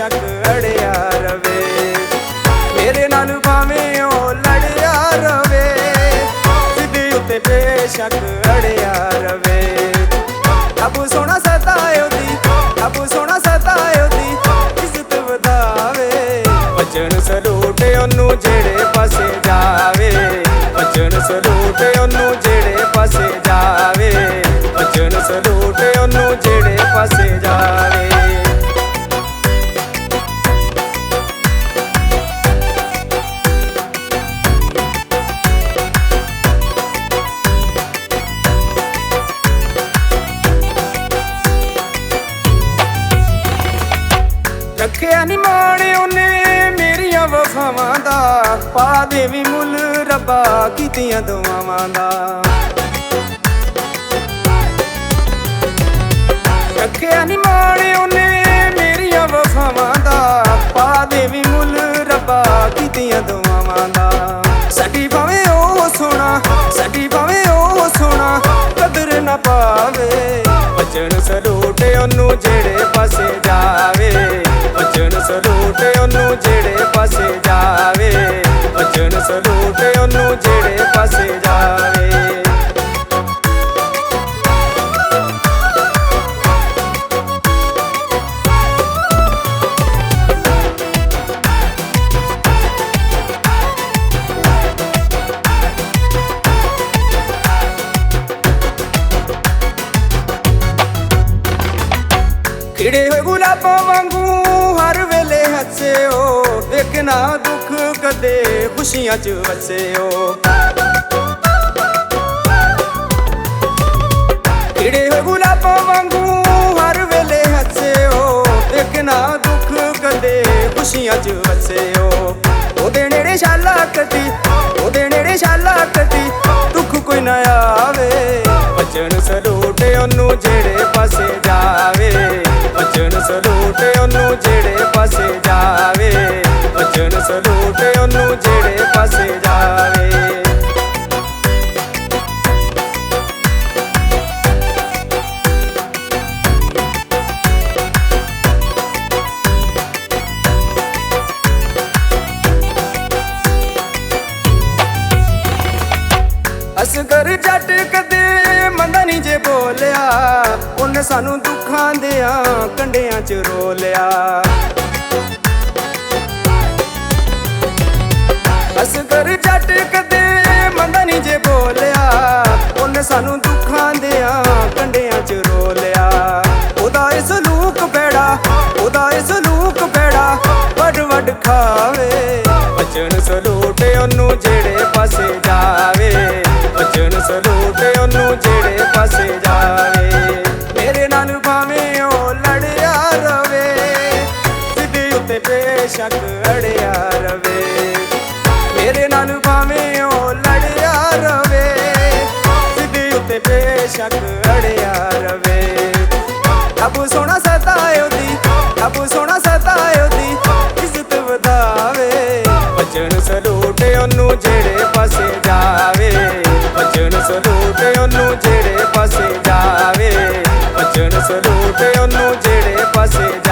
बेशक अड़िया रवे, मेरे नाल भावें ओ लड़िया रवे, सीधी उत्ते बेशक अड़िया रवे। रब सोना सतायो दी, रब सोना सतायो दी, इज्जत वधावे, बचन सलूट ओनू जेड़े पासे जावे, बचन सलूट ओनू जेड़े पासे जावे, बचन सलूट ओनू जेड़े पासे जावे। रखिया नी माण उन्ने मेरिया वफावां दा, पा देवी मुल रब्बा कीतियां दुआवां दा। रखिया नी माण उन्ने मेरिया वफावां दा, पा देवी मुल रब्बा कीतियां दुआवां दा। साडी भावें ओ सोना, साडी भावें ओ सोना, कदर ना पावे, बचन सलूट ओनू जेड़े पासे जावे, बचन सलूट ओनू जेड़े पासे जावे, बचन सलूट ओनू जेड़े पासे जावे। खिड़े हुए गुलाबां वांगू हर वेले हसे हो, देखना दुख कदे खुशियां च वसे हो। खिड़े हुए गुलाबां वांगू हर वेले हसे हो, देखना दुख कदे खुशियां च वसे हो। ओदे नेड़े शाला कदी, ओदे नेड़े शाला कदी, दुख कोई ना आवे, बचन सलूट ओनू जेड़े पासे जावे, बचन सलूट ओनू जेड़े पासे जावे, बचन सलूट ओनू जेड़े पासे जावे। असगर जट कदे मंदा नी जे बोलिया, उन्ने सानू दुखां दियां कंडियां च रोलिया। असगर जट कदे मंदा नी जे बोलिया, उन्ने सानू दुखां दियां कंडियां च रोलिया। ओदा ए सलूक बैड़ा, ओदा ए सलूक बैड़ा, वड वड खावे, बचन सलूट ओनू जेड़े पासे जावे, बचन सलूट ओनू जेड़े पासे जावे। मेरे नाल भावें ओ लड़िया रवे, सीधी उत्ते बेशक अड़िया रवे, मेरे नाल भावें ओ लड़िया रवे, सीधी उत्ते बेशक अड़िया रवे। रब सोना सतायो दी, रब सोना सतायो दी, इज्जत वधावे, बचन सलूट ओनू जेड़े पासे जावे, बचन सलूट ओनू जेड़े पासे जावे, बचन सलूट ओनू जेड़े पासे जावे।